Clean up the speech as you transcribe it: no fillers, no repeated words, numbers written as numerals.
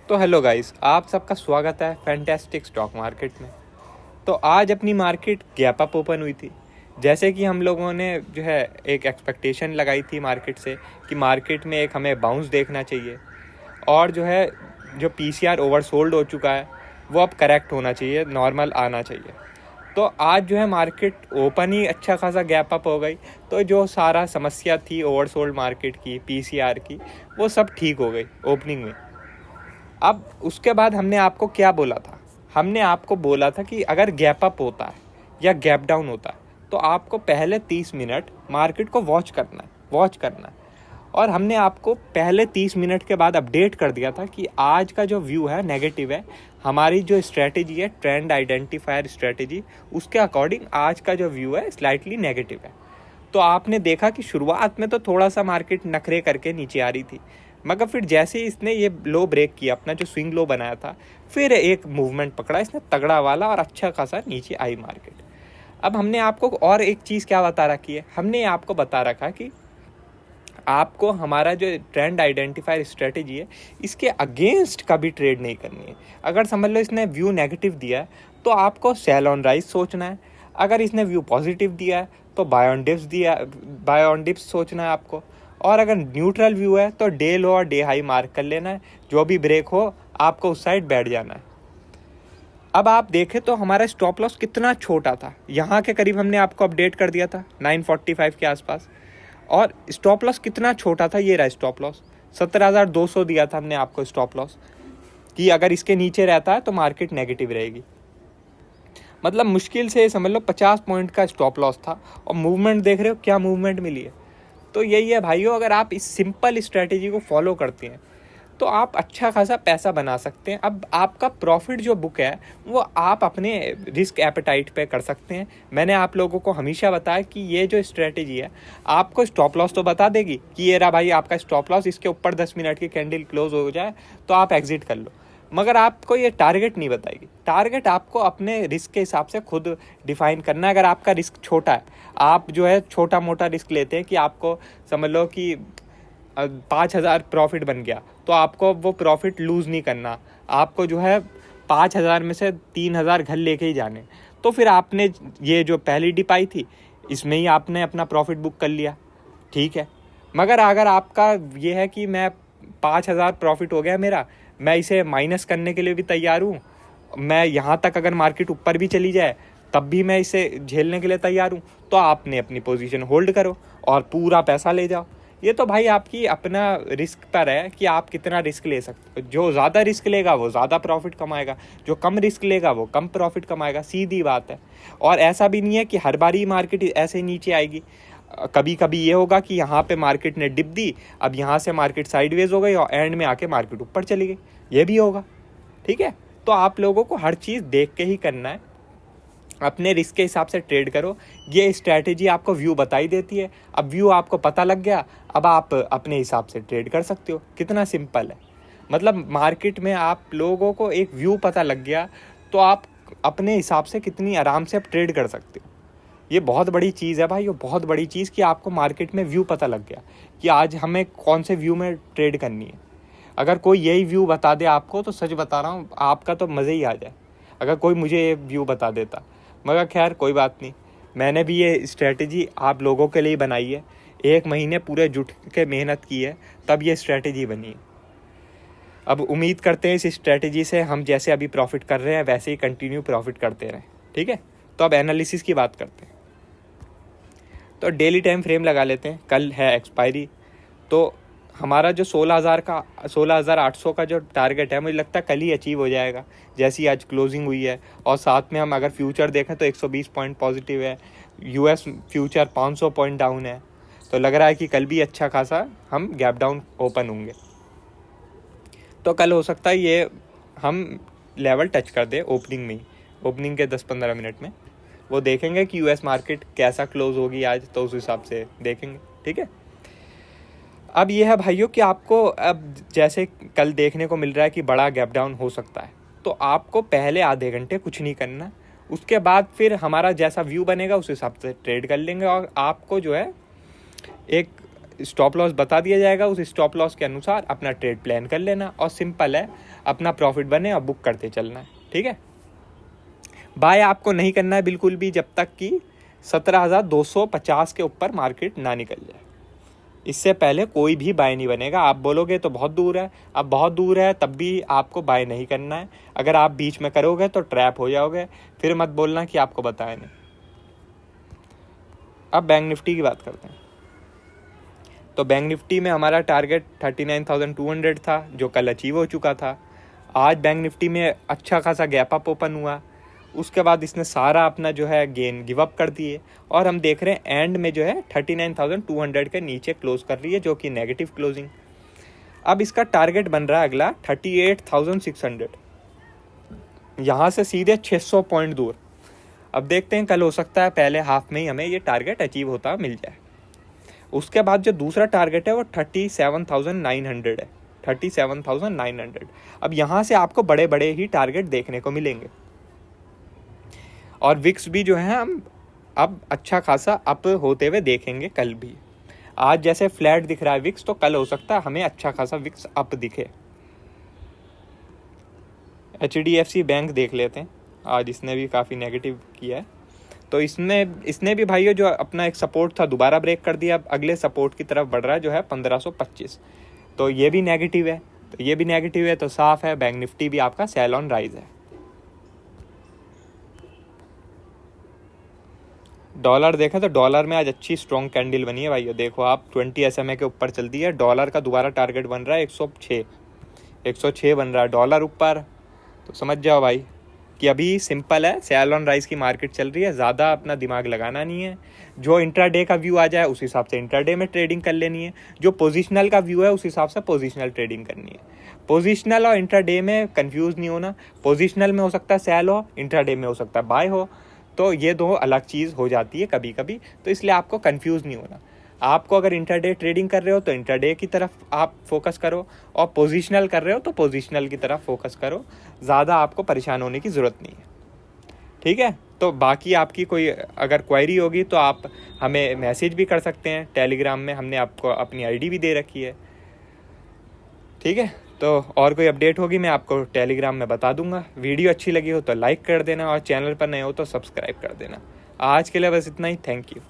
तो hello guys, आप सबका स्वागत है फैंटास्टिक स्टॉक मार्केट में। तो आज अपनी मार्केट गैप अप ओपन हुई थी। जैसे कि हम लोगों ने जो है एक एक्सपेक्टेशन लगाई थी मार्केट से कि मार्केट में एक हमें बाउंस देखना चाहिए और जो है जो पीसीआर ओवरसोल्ड हो चुका है वो अब करेक्ट होना चाहिए, नॉर्मल आना चाहिए। तो आज जो है मार्केट ओपन ही अच्छा खासा गैप अप हो गई। तो जो सारा समस्या थी ओवरसोल्ड मार्केट की, पीसीआर की, वो सब ठीक हो गई ओपनिंग में। अब उसके बाद हमने आपको क्या बोला था? हमने आपको बोला था कि अगर गैप अप होता है या गैप डाउन होता है तो आपको पहले 30 मिनट मार्केट को वॉच करना है। और हमने आपको पहले 30 मिनट के बाद अपडेट कर दिया था कि आज का जो व्यू है नेगेटिव है। हमारी जो स्ट्रेटेजी है, ट्रेंड आइडेंटिफायर स्ट्रेटेजी, उसके अकॉर्डिंग आज का जो व्यू है स्लाइटली नेगेटिव है। तो आपने देखा कि शुरुआत में तो थोड़ा सा मार्केट नखरे करके नीचे आ रही थी, मगर फिर जैसे ही इसने ये लो ब्रेक किया, अपना जो स्विंग लो बनाया था, फिर एक मूवमेंट पकड़ा इसने तगड़ा वाला और अच्छा खासा नीचे आई मार्केट। अब हमने आपको और एक चीज़ क्या बता रखी है? हमने आपको बता रखा कि आपको हमारा जो ट्रेंड आइडेंटिफायर स्ट्रेटेजी है इसके अगेंस्ट कभी ट्रेड नहीं करनी है। अगर समझ लो इसने व्यू नेगेटिव दिया है तो आपको सेल ऑन राइज सोचना है। अगर इसने व्यू पॉजिटिव दिया है तो बाय ऑन डिप्स सोचना है आपको। और अगर न्यूट्रल व्यू है तो डे लो और डे हाई मार्क कर लेना है। जो भी ब्रेक हो आपको उस साइड बैठ जाना है। अब आप देखें तो हमारा स्टॉप लॉस कितना छोटा था, यहाँ के करीब हमने आपको अपडेट कर दिया था 945 के आसपास। और स्टॉप लॉस कितना छोटा था, ये रहा स्टॉप लॉस 17,200 दिया था हमने आपको स्टॉप लॉस, कि अगर इसके नीचे रहता है तो मार्केट नेगेटिव रहेगी। मतलब मुश्किल से समझ लो 50 पॉइंट का स्टॉप लॉस था। और मूवमेंट देख रहे हो क्या मूवमेंट मिली है। तो यही है भाइयों, अगर आप इस सिंपल स्ट्रेटेजी को फॉलो करते हैं तो आप अच्छा खासा पैसा बना सकते हैं। अब आपका प्रॉफिट जो बुक है वो आप अपने रिस्क एपेटाइट पे कर सकते हैं। मैंने आप लोगों को हमेशा बताया कि ये जो स्ट्रेटेजी है आपको स्टॉप लॉस तो बता देगी कि ये रहा भाई आपका स्टॉप लॉस, इसके ऊपर 10 मिनट की कैंडल क्लोज हो जाए तो आप एग्जिट कर लो, मगर आपको ये टारगेट नहीं बताएगी। टारगेट आपको अपने रिस्क के हिसाब से खुद डिफाइन करना है। अगर आपका रिस्क छोटा है, आप जो है छोटा मोटा रिस्क लेते हैं कि आपको समझ लो कि 5,000 प्रॉफिट बन गया, तो आपको वो प्रॉफिट लूज़ नहीं करना। आपको जो है 5,000 में से 3,000 घर लेके ही जाने। तो फिर आपने ये जो पहली डिप आई थी इसमें ही आपने अपना प्रॉफिट बुक कर लिया, ठीक है। मगर अगर आपका ये है कि मैं 5,000 प्रॉफिट हो गया मेरा, मैं इसे माइनस करने के लिए भी तैयार हूँ, मैं यहाँ तक अगर मार्केट ऊपर भी चली जाए तब भी मैं इसे झेलने के लिए तैयार हूँ, तो आपने अपनी पोजीशन होल्ड करो और पूरा पैसा ले जाओ। ये तो भाई आपकी अपना रिस्क पर है कि आप कितना रिस्क ले सकते हो। जो ज़्यादा रिस्क लेगा वो ज़्यादा प्रॉफिट कमाएगा, जो कम रिस्क लेगा वो कम प्रॉफिट कमाएगा, सीधी बात है। और ऐसा भी नहीं है कि हर बार ही मार्केट ऐसे नीचे आएगी। कभी कभी ये होगा कि यहाँ पे मार्केट ने डिप दी, अब यहाँ से मार्केट साइडवेज हो गई और एंड में आके मार्केट ऊपर चली गई, ये भी होगा, ठीक है। तो आप लोगों को हर चीज़ देख के ही करना है, अपने रिस्क के हिसाब से ट्रेड करो। ये स्ट्रैटेजी आपको व्यू बताई देती है। अब व्यू आपको पता लग गया, अब आप अपने हिसाब से ट्रेड कर सकते हो। कितना सिंपल है। मतलब मार्केट में आप लोगों को एक व्यू पता लग गया तो आप अपने हिसाब से कितनी आराम से आप ट्रेड कर सकते हो। ये बहुत बड़ी चीज़ है भाई, ये बहुत बड़ी चीज़ कि आपको मार्केट में व्यू पता लग गया कि आज हमें कौन से व्यू में ट्रेड करनी है। अगर कोई यही व्यू बता दे आपको तो सच बता रहा हूँ आपका तो मज़े ही आ जाए, अगर कोई मुझे ये व्यू बता देता। मगर खैर कोई बात नहीं, मैंने भी ये स्ट्रेटेजी आप लोगों के लिए बनाई है। 1 महीने पूरे जुट के मेहनत की है तब ये स्ट्रेटेजी बनी है। अब उम्मीद करते हैं इस स्ट्रेटेजी से हम जैसे अभी प्रॉफिट कर रहे हैं वैसे ही कंटिन्यू प्रॉफिट करते रहें, ठीक है। तो अब एनालिसिस की बात करते हैं। तो डेली टाइम फ्रेम लगा लेते हैं। कल है एक्सपायरी, तो हमारा जो 16,800 का जो टारगेट है मुझे लगता है कल ही अचीव हो जाएगा, जैसी आज क्लोजिंग हुई है। और साथ में हम अगर फ्यूचर देखें तो 120 पॉइंट पॉजिटिव है, यूएस फ्यूचर 500 पॉइंट डाउन है। तो लग रहा है कि कल भी अच्छा खासा हम गैप डाउन ओपन होंगे। तो कल हो सकता है ये हम लेवल टच कर दे ओपनिंग में ही, ओपनिंग के 10-15 मिनट में। वो देखेंगे कि यूएस मार्केट कैसा क्लोज होगी आज, तो उस हिसाब से देखेंगे, ठीक है। अब यह है भाइयों कि आपको अब जैसे कल देखने को मिल रहा है कि बड़ा गैप डाउन हो सकता है, तो आपको पहले आधे घंटे कुछ नहीं करना। उसके बाद फिर हमारा जैसा व्यू बनेगा उस हिसाब से ट्रेड कर लेंगे और आपको जो है एक स्टॉप लॉस बता दिया जाएगा, उस स्टॉप लॉस के अनुसार अपना ट्रेड प्लान कर लेना और सिंपल है, अपना प्रॉफिट बने और बुक करते चलना है। ठीक है, बाय आपको नहीं करना है बिल्कुल भी जब तक कि 17,250 के ऊपर मार्केट ना निकल जाए। इससे पहले कोई भी बाय नहीं बनेगा। आप बोलोगे तो बहुत दूर है, अब बहुत दूर है तब भी आपको बाय नहीं करना है। अगर आप बीच में करोगे तो ट्रैप हो जाओगे, फिर मत बोलना कि आपको बताया नहीं। अब बैंक निफ्टी की बात करते हैं। तो बैंक निफ्टी में हमारा टारगेट 39,200 था, जो कल अचीव हो चुका था। आज बैंक निफ्टी में अच्छा खासा गैप अप ओपन हुआ, उसके बाद इसने सारा अपना जो है गेन गिव अप कर दिए और हम देख रहे हैं एंड में जो है 39,200 के नीचे क्लोज कर रही है, जो कि नेगेटिव क्लोजिंग। अब इसका टारगेट बन रहा है अगला 38,600, यहाँ से सीधे 600 पॉइंट दूर। अब देखते हैं, कल हो सकता है पहले हाफ में ही हमें ये टारगेट अचीव होता मिल जाए। उसके बाद जो दूसरा टारगेट है वो 37,900 है, 37,900। अब यहाँ से आपको बड़े बड़े ही टारगेट देखने को मिलेंगे और विक्स भी जो है हम अब अच्छा खासा अप होते हुए देखेंगे कल भी। आज जैसे फ्लैट दिख रहा है विक्स, तो कल हो सकता है हमें अच्छा खासा विक्स अप दिखे। HDFC बैंक देख लेते हैं, आज इसने भी काफ़ी नेगेटिव किया है। तो इसने भी भाइयों जो अपना एक सपोर्ट था दोबारा ब्रेक कर दिया, अब अगले सपोर्ट की तरफ बढ़ रहा है जो है 1525। तो ये भी नेगेटिव है, तो साफ है बैंक निफ्टी भी आपका सेल ऑन राइज है। डॉलर देखें तो डॉलर में आज अच्छी स्ट्रॉन्ग कैंडल बनी है भाइयों। देखो आप 20 SMA के ऊपर चल दी है। डॉलर का दोबारा टारगेट बन रहा है 106 बन रहा है डॉलर ऊपर। तो समझ जाओ भाई कि अभी सिंपल है, सेल ऑन राइज की मार्केट चल रही है, ज़्यादा अपना दिमाग लगाना नहीं है। जो इंट्राडे का व्यू आ जाए उस हिसाब से इंट्राडे में ट्रेडिंग कर लेनी है, जो पोजिशनल का व्यू है उस हिसाब से पोजिशनल ट्रेडिंग करनी है। पोजिशनल और इंट्राडे में कंफ्यूज नहीं होना। पोजिशनल में हो सकता है सेल हो, इंट्राडे में हो सकता है बाय हो, तो ये दो अलग चीज़ हो जाती है कभी कभी। तो इसलिए आपको कंफ्यूज नहीं होना। आपको अगर इंट्राडे ट्रेडिंग कर रहे हो तो इंट्राडे की तरफ आप फोकस करो, और पोजीशनल कर रहे हो तो पोजीशनल की तरफ फोकस करो। ज़्यादा आपको परेशान होने की ज़रूरत नहीं है। ठीक है, तो बाकी आपकी कोई अगर क्वेरी होगी तो आप हमें मैसेज भी कर सकते हैं टेलीग्राम में, हमने आपको अपनी ID भी दे रखी है। ठीक है, तो और कोई अपडेट होगी मैं आपको टेलीग्राम में बता दूंगा। वीडियो अच्छी लगी हो तो लाइक कर देना और चैनल पर नए हो तो सब्सक्राइब कर देना। आज के लिए बस इतना ही। Thank you.